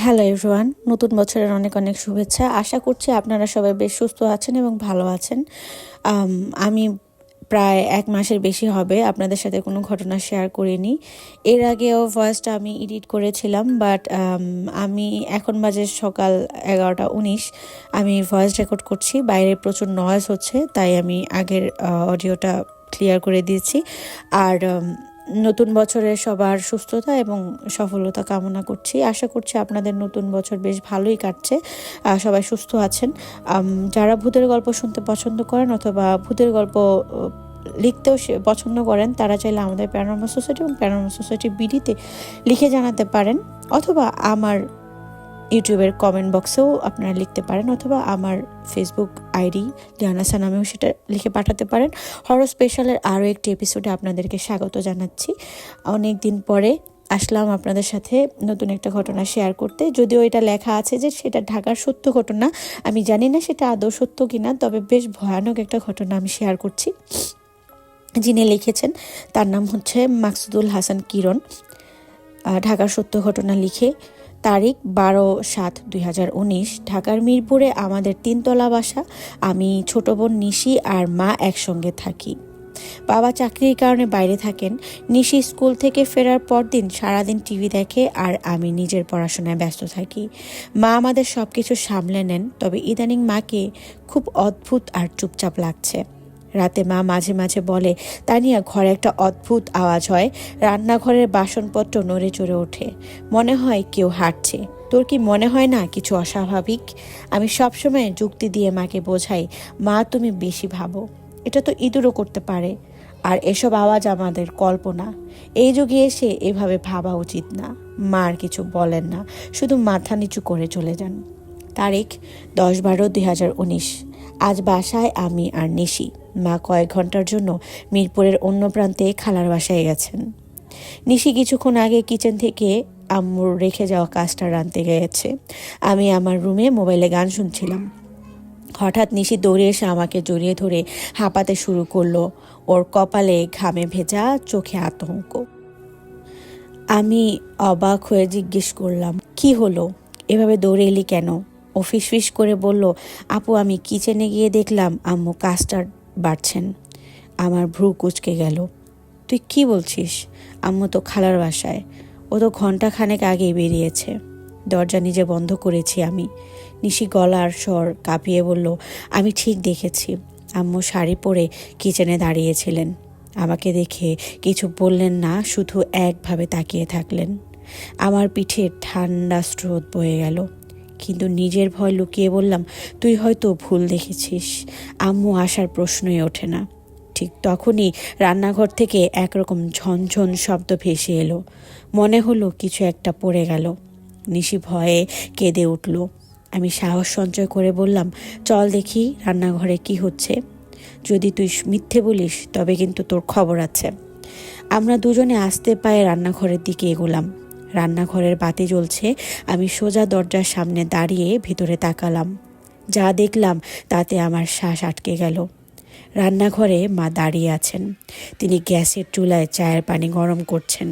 Hello everyone, নতুন বছরের অনেক অনেক শুভেচ্ছা। আশা করছি আপনারা সবাই বেশ সুস্থ আছেন এবং ভালো আছেন। আমি প্রায় 1 মাসের বেশি হবে আপনাদের সাথে কোনো ঘটনা শেয়ার করিনি। এর আগেও ভয়েসটা আমি এডিট করেছিলাম, বাট আমি এখন বাজে সকাল 11টা 19, আমি ভয়েস রেকর্ড করছি। বাইরে প্রচুর নয়েজ হচ্ছে, তাই আমি আগের অডিওটা ক্লিয়ার করে দিয়েছি। আর নতুন বছরে সবার সুস্থতা এবং সফলতা কামনা করছি। আশা করছি আপনাদের নতুন বছর বেশ ভালোই কাটছে, সবাই সুস্থ আছেন। যারা ভূতের গল্প শুনতে পছন্দ করেন অথবা ভূতের গল্প লিখতেও পছন্দ করেন, তারা চাইলে আমাদের প্যারানর্মাল সোসাইটি এবং প্যারানর্মাল সোসাইটি বিডিতে লিখে জানাতে পারেন, অথবা আমার ইউটিউবের কমেন্ট বক্সেও আপনারা লিখতে পারেন, অথবা আমার ফেসবুক আইডি জানাসা নামেও সেটা লিখে পাঠাতে পারেন। হরর স্পেশালের আরও একটি এপিসোডে আপনাদেরকে স্বাগত জানাচ্ছি। অনেক দিন পরে আসলাম আপনাদের সাথে নতুন একটা ঘটনা শেয়ার করতে। যদিও এটা লেখা আছে যে সেটা ঢাকার সত্য ঘটনা, আমি জানি না সেটা আদৌ সত্য কিনা, তবে বেশ ভয়ানক একটা ঘটনা আমি শেয়ার করছি। যিনি লিখেছেন তার নাম হচ্ছে মাকসুদুল হাসান কিরণ। ঢাকার সত্য ঘটনা লিখে, তারিখ 12/7/2019, ঢাকার মিরপুরে আমাদের 3তলা বাসা। আমি ছোট বোন নিশি আর মা একসঙ্গে থাকি। বাবা চাকরির কারণে বাইরে থাকেন। নিশি স্কুল থেকে ফেরার পর দিন সারাদিন টিভি দেখে আর আমি নিজের পড়াশোনায় ব্যস্ত থাকি। মা আমাদের সব কিছু সামলে নেন, তবে ইদানিং মাকে খুব অদ্ভুত আর চুপচাপ লাগছে। রাতে মা মাঝে মাঝে বলে, তানিয়া, ঘরে একটা অদ্ভুত আওয়াজ হয়, রান্নাঘরের বাসনপত্র নড়ে চড়ে ওঠে, মনে হয় কেউ হাঁটছে। তোর কি মনে হয় না কিছু অস্বাভাবিক? আমি সবসময় যুক্তি দিয়ে মাকে বোঝাই, মা তুমি বেশি ভাবো, এটা তো ইঁদুরও করতে পারে, আর এসব আওয়াজ আমাদের কল্পনা। এই যুগে এসে এভাবে ভাবা উচিত না। মা আর কিছু বলেন না, শুধু মাথা নিচু করে চলে যান। তারিখ 10/12/2019। আজ বাসায় আমি আর নিশি। মা কয়েক ঘন্টার জন্য মিরপুরের অন্য প্রান্তে খালার বাসায় গেছেন। নিশি কিছুক্ষণ আগে কিচেন থেকে আম্মুর রেখে যাওয়া কাজটা রাঁধতে গেছে। আমি আমার রুমে মোবাইলে গান শুনছিলাম। হঠাৎ নিশি দৌড়ে এসে আমাকে জড়িয়ে ধরে হাঁপাতে শুরু করলো। ওর কপালে ঘামে ভেজা, চোখে আতঙ্ক। আমি অবাক হয়ে জিজ্ঞেস করলাম, কি হলো? এভাবে দৌড়ে এলি কেন? ও ফিসফিস করে বলল, আপু, আমি কিচেনে গিয়ে দেখলাম আম্মু কাস্টার্ড বাড়ছেন। আমার ভ্রু কুঁচকে গেল। তুই কি বলছিস? আম্মু তো খালার বাসায়, ও তো ঘন্টাখানেক আগেই বেরিয়েছে। দরজা নিজে বন্ধ করেছি আমি। নিশি গলার স্বর কাঁপিয়ে বলল, আমি ঠিক দেখেছি। আম্মু শাড়ি পরে কিচেনে দাঁড়িয়েছিলেন। আমাকে দেখে কিছু বললেন না, শুধু একভাবে তাকিয়ে থাকলেন। আমার পিঠে ঠান্ডা স্রোত বয়ে গেল, কিন্তু নিজের ভয় লুকিয়ে বললাম, তুই হয়তো ভুল দেখেছিস, আম্মু আসার প্রশ্নই ওঠে না। ঠিক তখনই রান্নাঘর থেকে একরকম ঝনঝন শব্দ ভেসে এলো। মনে হলো কিছু একটা পড়ে গেল। নিশি ভয়ে কেঁদে উঠল। আমি সাহস সঞ্চয় করে বললাম, চল দেখি রান্নাঘরে কি হচ্ছে। যদি তুই মিথ্যে বলিস তবে কিন্তু তোর খবর আছে। আমরা দুজনে আস্তে পায়ে রান্নাঘরের দিকে এগোলাম। রান্নাঘরের বাতি জ্বলছে। আমি সোজা দরজার সামনে দাঁড়িয়ে ভিতরে তাকালাম। যা দেখলাম তাতে আমার শ্বাস আটকে গেল। রান্নাঘরে মা দাঁড়িয়ে আছেন। তিনি গ্যাসের চুলায় চায়ের পানি গরম করছেন।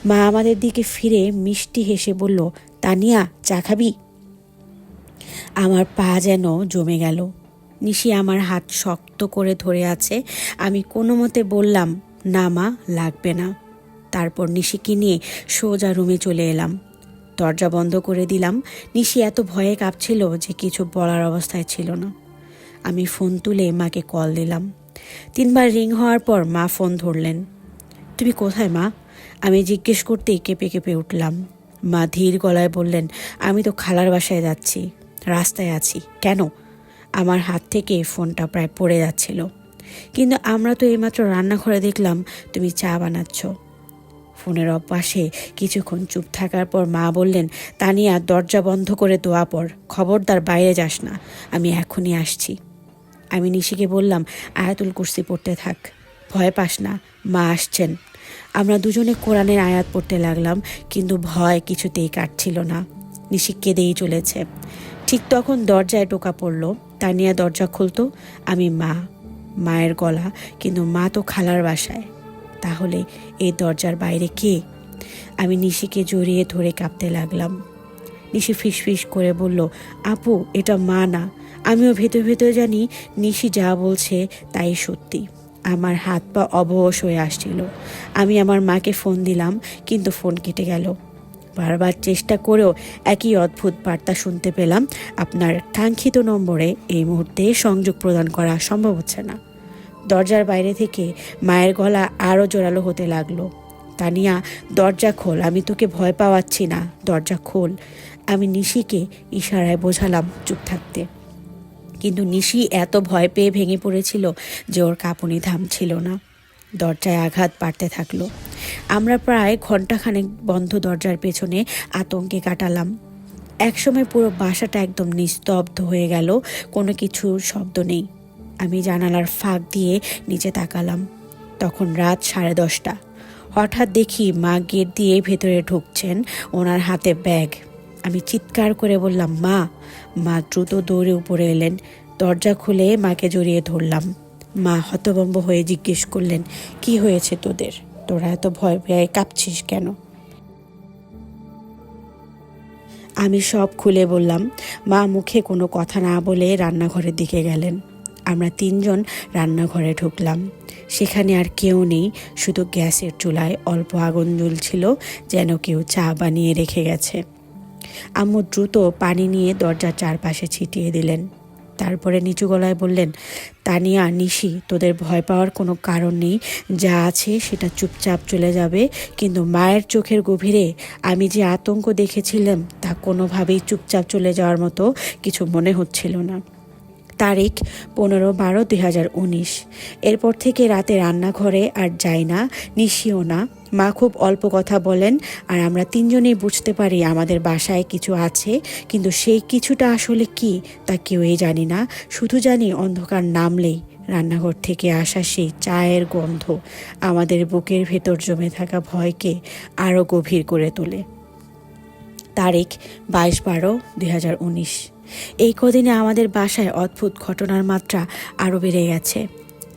মা আমাদের দিকে ফিরে মিষ্টি হেসে বলল, তানিয়া, চা খাবি? আমার পা যেন জমে গেল। নিশি আমার হাত শক্ত করে ধরে আছে। আমি কোনো মতে বললাম, না মা, লাগবে না। তারপর নিশিকে নিয়ে সোজা রুমে চলে এলাম। দরজা বন্ধ করে দিলাম। নিশি এত ভয়ে কাঁপছিল যে কিছু বলার অবস্থায় ছিল না। আমি ফোন তুলে মাকে কল দিলাম। 3বার রিং হওয়ার পর মা ফোন ধরলেন। তুমি কোথায় মা? আমি জিজ্ঞেস করতেই কেঁপে কেঁপে উঠলাম। মা ধীর গলায় বললেন, আমি তো খালার বাসায় যাচ্ছি, রাস্তায় আছি। কেন? আমার হাত থেকে ফোনটা প্রায় পড়ে যাচ্ছিল। কিন্তু আমরা তো এইমাত্র রান্নাঘরে দেখলাম তুমি চা বানাচ্ছ। ফোনের অপাশে কিছুক্ষণ চুপ থাকার পর মা বললেন, তানিয়া, দরজা বন্ধ করে দোয়া পড়, খবরদার বাইরে যাস না, আমি এখনই আসছি। আমি নিশিকে বললাম, আয়াতুল কুরসি পড়তে থাক, ভয় পাস না, মা আসছেন। আমরা দুজনে কোরআনের আয়াত পড়তে লাগলাম, কিন্তু ভয় কিছুতেই কাটছিল না। নিশি কেঁদেই চলেছে। ঠিক তখন দরজায় টোকা পড়ল। তানিয়া, দরজা খুলতো। আমি মায়ের গলা, কিন্তু মা তো খালার বাসায়। তাহলে এই দরজার বাইরে কে? আমি নিশিকে জড়িয়ে ধরে কাঁপতে লাগলাম। নিশি ফিসফিস করে বলল, আপু এটা মা না। আমিও ভেতর ভেতর জানি নিশি যা বলছে তাই সত্যি। আমার হাত পা অবশ হয়ে আসছিল। আমি আমার মাকে ফোন দিলাম, কিন্তু ফোন কেটে গেল। বারবার চেষ্টা করেও একই অদ্ভুত বার্তা শুনতে পেলাম, আপনার কাঙ্ক্ষিত নম্বরে এই মুহূর্তে সংযোগ প্রদান করা সম্ভব হচ্ছে না। দরজার বাইরে থেকে মায়ের গলা আরও জোরালো হতে লাগলো, তানিয়া দরজা খোল, আমি তোকে ভয় পাওয়াচ্ছি না, দরজা খোল। আমি নিশিকে ইশারায় বোঝালাম চুপ থাকতে, কিন্তু নিশি এত ভয় পেয়ে ভেঙে পড়েছিল যে ওর কাঁপুনি থামছিল না। দরজায় আঘাত বাড়তে থাকলো। আমরা প্রায় ঘন্টাখানেক বন্ধ দরজার পেছনে আতঙ্কে কাটালাম। একসময় পুরো বাসাটা একদম নিস্তব্ধ হয়ে গেল, কোনো কিছুর শব্দ নেই। আমি জানালার ফাঁক দিয়ে নিচে তাকালাম। তখন রাত 10:30। হঠাৎ দেখি মা গেট দিয়ে ভেতরে ঢুকছেন, ওনার হাতে ব্যাগ। আমি চিৎকার করে বললাম, মা। মা দ্রুত দৌড়ে উপরে এলেন। দরজা খুলে মাকে জড়িয়ে ধরলাম। মা হতভম্ব হয়ে জিজ্ঞেস করলেন, কি হয়েছে তোদের? তোরা এত ভয় পেয়ে কাঁপছিস কেন? আমি সব খুলে বললাম। মা মুখে কোনো কথা না বলে রান্নাঘরের দিকে গেলেন। আমরা 3 জন রান্নাঘরে ঢুকলাম। সেখানে আর কেউ নেই, শুধু গ্যাসের চুলায় অল্প আগুন জ্বলছিল, যেন কেউ চা বানিয়ে রেখে গেছে। আম্মু দ্রুত পানি নিয়ে দরজার চারপাশে ছিটিয়ে দিলেন। তারপরে নিচু গলায় বললেন, তানিয়া, নিশি, তোদের ভয় পাওয়ার কোনো কারণ নেই, যা আছে সেটা চুপচাপ চলে যাবে। কিন্তু মায়ের চোখের গভীরে আমি যে আতঙ্ক দেখেছিলাম তা কোনোভাবেই চুপচাপ চলে যাওয়ার মতো কিছু মনে হচ্ছিল না। তারিখ 15/12/2019। এরপর থেকে রাতে রান্নাঘরে আর যাই না, নিশিও না। মা খুব অল্প কথা বলেন, আর আমরা 3 জনেই বুঝতে পারি আমাদের বাসায় কিছু আছে, কিন্তু সেই কিছুটা আসলে কি তা কেউই জানি না। শুধু জানি অন্ধকার নামলেই রান্নাঘর থেকে আসা সেই চায়ের গন্ধ আমাদের বুকের ভেতর জমে থাকা ভয়কে আরও গভীর করে তোলে। তারিখ 22/12/2019। এই কদিনে আমাদের বাসায় অদ্ভুত ঘটনার মাত্রা আরও বেড়ে গেছে।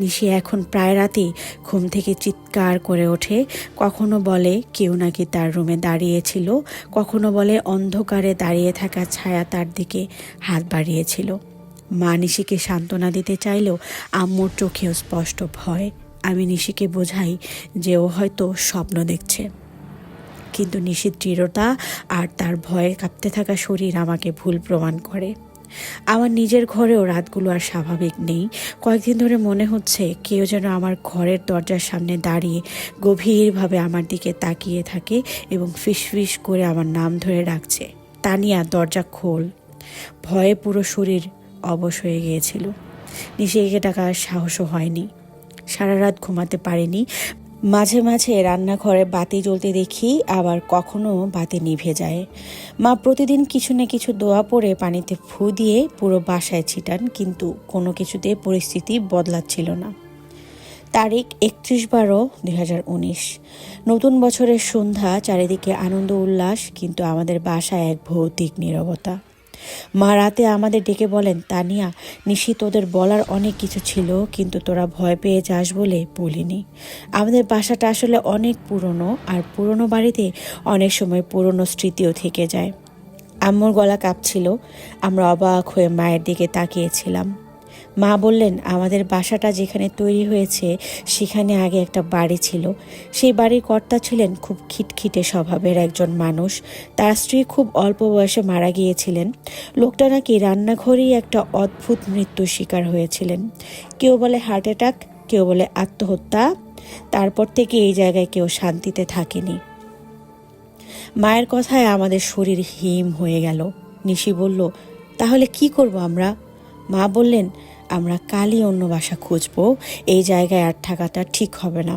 নিশি এখন প্রায় রাতেই ঘুম থেকে চিৎকার করে ওঠে। কখনো বলে কেউ নাকি তার রুমে দাঁড়িয়েছিল, কখনো বলে অন্ধকারে দাঁড়িয়ে থাকা ছায়া তার দিকে হাত বাড়িয়েছিল। মা নিশিকে সান্ত্বনা দিতে চাইলেও আম্মুর চোখেও স্পষ্ট ভয়। আমি নিশিকে বোঝাই যে ও হয়তো স্বপ্ন দেখছে, কিন্তু নিশির দৃঢ়তা আর তার ভয়ে কাঁপতে থাকা শরীর আমাকে ভুল প্রমাণ করে। আমার নিজের ঘরেও রাতগুলো আর স্বাভাবিক নেই। কয়েকদিন ধরে মনে হচ্ছে কেউ যেন আমার ঘরের দরজার সামনে দাঁড়িয়ে গভীরভাবে আমার দিকে তাকিয়ে থাকে এবং ফিসফিস করে আমার নাম ধরে ডাকছে, তানিয়া, দরজা খোল। ভয়ে পুরো শরীর অবশ হয়ে গিয়েছিল। নিশিকে ডাকার সাহসও হয়নি। সারা রাত ঘুমাতে পারিনি। মাঝে মাঝে রান্নাঘরে বাতি জ্বলতে দেখি, আবার কখনো বাতি নিভে যায়। মা প্রতিদিন কিছু না কিছু দোয়া পড়ে পানিতে ফু দিয়ে পুরো বাসায় ছিটান, কিন্তু কোনো কিছুতে পরিস্থিতি বদলাচ্ছিল না। তারিখ 31/12/2019। নতুন বছরের সন্ধ্যা, চারিদিকে আনন্দ উল্লাস, কিন্তু আমাদের বাসায় এক ভৌতিক নীরবতা। মা রাতে আমাদের ডেকে বলেন, তানিয়া, নিশি, তোদের বলার অনেক কিছু ছিল, কিন্তু তোরা ভয় পেয়ে যাস বলে বলিনি। আমাদের বাসাটা আসলে অনেক পুরনো, আর পুরনো বাড়িতে অনেক সময় পুরনো স্মৃতিও থেকে যায়। আম্মুর গলা কাঁপছিল। আমরা অবাক হয়ে মায়ের দিকে তাকিয়েছিলাম। মা বললেন, আমাদের বাসাটা যেখানে তৈরি হয়েছে সেখানে আগে একটা বাড়ি ছিল। সেই বাড়ির কর্তা ছিলেন খুব খিটখিটে স্বভাবের একজন মানুষ। তার স্ত্রী খুব অল্প বয়সে মারা গিয়েছিলেন। লোকটা নাকি রান্নাঘরেই একটা অদ্ভুত মৃত্যুর শিকার হয়েছিলেন। কেউ বলে হার্ট অ্যাটাক, কেউ বলে আত্মহত্যা। তারপর থেকে এই জায়গায় কেউ শান্তিতে থাকেনি। মায়ের কথায় আমাদের শরীর হিম হয়ে গেল। নিশি বলল, তাহলে কি করব আমরা? মা বললেন, আমরা কালই অন্য বাসা খুঁজবো, এই জায়গায় আর থাকাটা ঠিক হবে না।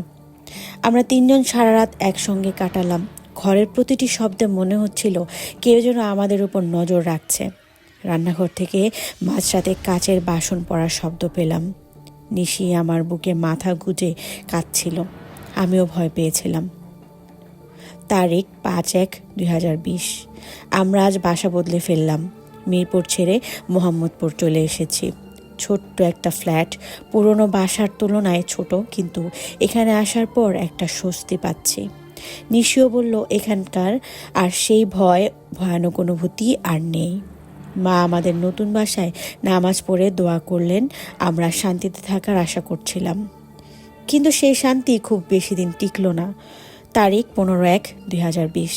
আমরা 3 জন সারা রাত একসঙ্গে কাটালাম। ঘরের প্রতিটি শব্দে মনে হচ্ছিল কেউ যেন আমাদের উপর নজর রাখছে। রান্নাঘর থেকে মাঝরাতে কাচের বাসন পড়ার শব্দ পেলাম। নিশি আমার বুকে মাথা গুজে কাঁদছিল। আমিও ভয় পেয়েছিলাম। তারিখ 5/1/2020। আমরা আজ বাসা বদলে ফেললাম। মিরপুর ছেড়ে মোহাম্মদপুর চলে এসেছি। ছোট্ট একটা ফ্ল্যাট, পুরনো বাসার তুলনায় ছোট, কিন্তু এখানে আসার পর একটা স্বস্তি পাচ্ছি। নিশিও বলল এখানকার আর সেই ভয়ানক অনুভূতি আর নেই। মা আমাদের নতুন বাসায় নামাজ পড়ে দোয়া করলেন, আমরা শান্তিতে থাকার আশা করছিলাম। কিন্তু সেই শান্তি খুব বেশি দিন টিকল না। তারিখ 15/1/2020।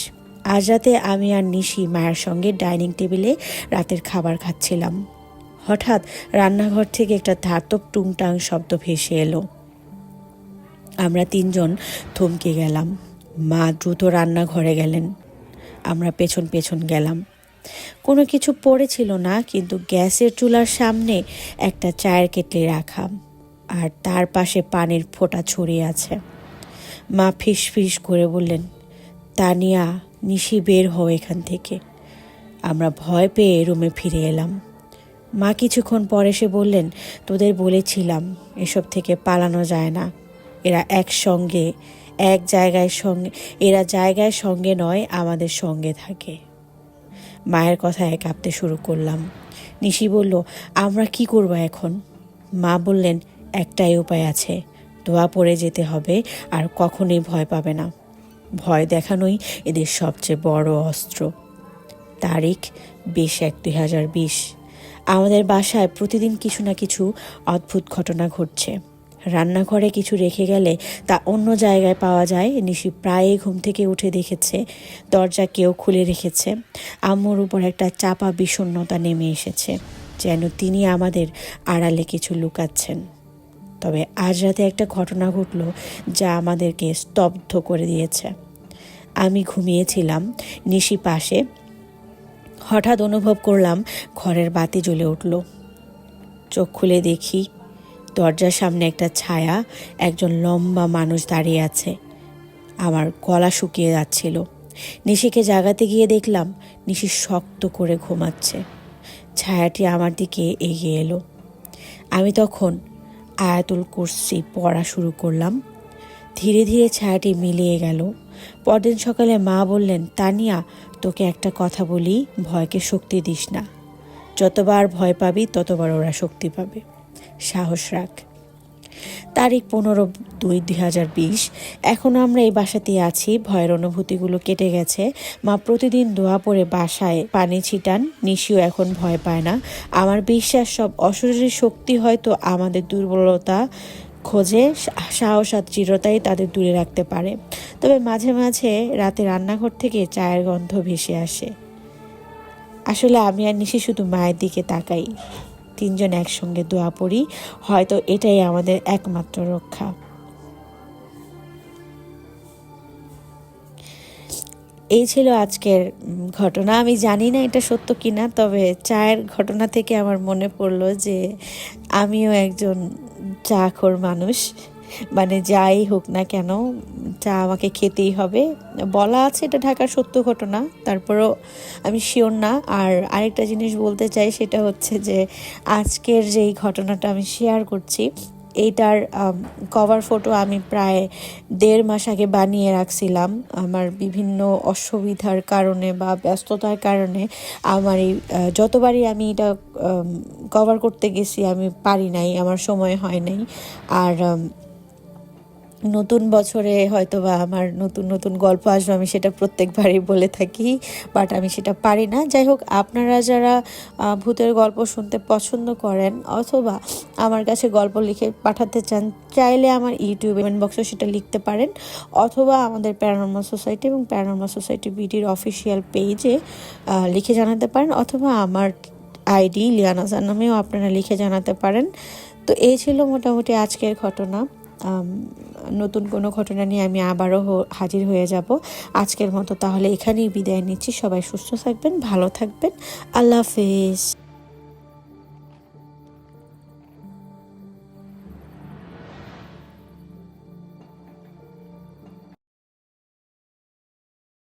আজ রাতে আমি আর নিশি মায়ের সঙ্গে ডাইনিং টেবিলে রাতের খাবার খাচ্ছিলাম। হঠাৎ রান্নাঘর থেকে একটা ধাতব টুংটাং শব্দ ভেসে এলো। আমরা তিনজন থমকে গেলাম। মা দ্রুত রান্নাঘরে গেলেন, আমরা পেছন পেছন গেলাম। কোনো কিছু পড়েছিল না, কিন্তু গ্যাসের চুলার সামনে একটা চায়ের কেটলি রাখা, আর তার পাশে পানির ফোঁটা ছড়িয়ে আছে। মা ফিস ফিস করে বললেন, তানিয়া, নিশি, বের হও এখান থেকে। আমরা ভয় পেয়ে রুমে ফিরে এলাম। মা কিছুক্ষণ পর এসে বললেন, তোদের বলেছিলাম এসব থেকে পালানো যায় না। এরা একসঙ্গে এরা জায়গায় সঙ্গে নয়, আমাদের সঙ্গে থাকে। মায়ের কথায় কাঁপতে শুরু করলাম। নিশি বলল, আমরা কি করব এখন? মা বললেন, একটাই উপায় আছে, দোয়া পড়ে যেতে হবে আর কখনোই ভয় পাবে না। ভয় দেখানোই এদের সবচেয়ে বড় অস্ত্র। তারিখ 20/1/2020। আমাদের বাসায় প্রতিদিন কিছু না কিছু অদ্ভুত ঘটনা ঘটছে। রান্নাঘরে কিছু রেখে গেলে তা অন্য জায়গায় পাওয়া যায়। নিশি প্রায়ই ঘুম থেকে উঠে দেখেছে দরজা কেউ খুলে রেখেছে। আম্মুর উপর একটা চাপা বিষণ্ণতা নেমে এসেছে, যেন তিনি আমাদের আড়ালে কিছু লুকাচ্ছেন। তবে আজ রাতে একটা ঘটনা ঘটল যা আমাদেরকে স্তব্ধ করে দিয়েছে। আমি ঘুমিয়েছিলাম, নিশি পাশে। হঠাৎ অনুভব করলাম ঘরের বাতি জ্বলে উঠল। চোখ খুলে দেখি দরজার সামনে একটা ছায়া, একজন লম্বা মানুষ দাঁড়িয়ে আছে। আমার গলা শুকিয়ে যাচ্ছিল। নিশিকে জাগাতে গিয়ে দেখলাম নিশি শক্ত করে ঘুমাচ্ছে। ছায়াটি আমার দিকে এগিয়ে এলো। আমি তখন আয়াতুল কুরসি পড়া শুরু করলাম। ধীরে ধীরে ছায়াটি মিলিয়ে গেল। পরদিন সকালে মা বললেন, তানিয়া, তোকে একটা কথা বলি, ভয়কে শক্তি দিস না। যতবার ভয় পাবি ততবার ওরা শক্তি পাবে, সাহস রাখ। তারিখ 15/2/2020। এখনও আমরা এই বাসাতেই আছি। ভয়ের অনুভূতিগুলো কেটে গেছে। মা প্রতিদিন দোয়া পড়ে বাসায় পানি ছিটান। নিশিও এখন ভয় পায় না। আমার বিশ্বাস সব অশরীরী শক্তি হয়তো আমাদের দুর্বলতা খোঁজে, সাহস আর দৃঢ়তাই তাদের দূরে রাখতে পারে। তবে মাঝে মাঝে রাতে রান্নাঘর থেকে চায়ের গন্ধ ভেসে আসে। আসলে আমি আর নিশি শুধু মায়ের দিকে তাকাই, তিনজন একসঙ্গে দোয়া পড়ি। হয়তো এটাই আমাদের একমাত্র রক্ষা। এই ছিল আজকের ঘটনা। আমি জানি না এটা সত্য কিনা, তবে চায়ের ঘটনা থেকে আমার মনে পড়লো যে আমিও একজন চাখোর মানুষ। মানে যাই হোক না কেন, চা আমাকে খেতেই হবে। বলা আছে এটা ঢাকার সত্য ঘটনা, তারপরও আমি শিওর না। আর আরেকটা জিনিস বলতে চাই, সেটা হচ্ছে যে আজকের যেই ঘটনাটা আমি শেয়ার করছি, এইটার কভার ফটো আমি প্রায় 1.5 মাস আগে বানিয়ে রাখছিলাম। আমার বিভিন্ন অসুবিধার কারণে বা ব্যস্ততার কারণে আমার এই যতবারই আমি এটা কভার করতে গেছি আমি পারি নাই, আমার সময় হয় নাই। আর নতুন বছরে হয়তো বা আমার নতুন নতুন গল্প আসবে, আমি সেটা প্রত্যেকবারই বলে থাকি, বাট আমি সেটা পারি না। যাই হোক, আপনারা যারা ভূতের গল্প শুনতে পছন্দ করেন অথবা আমার কাছে গল্প লিখে পাঠাতে চান, চাইলে আমার ইউটিউব কমেন্ট বক্সে সেটা লিখতে পারেন, অথবা আমাদের প্যারানরমাল সোসাইটি এবং প্যারানরমাল সোসাইটি বিডির অফিসিয়াল পেজে লিখে জানাতে পারেন, অথবা আমার আইডি লিয়ানাজার নামেও আপনারা লিখে জানাতে পারেন। তো এই ছিল মোটামুটি আজকের ঘটনা। নতুন কোনো ঘটনা নিয়ে আমি আবারও হাজির হয়ে যাব। আজকের মতো তাহলে এখানেই বিদায় নিচ্ছি। সবাই সুস্থ থাকবেন, ভালো থাকবেন। আল্লাহ হাফেজ।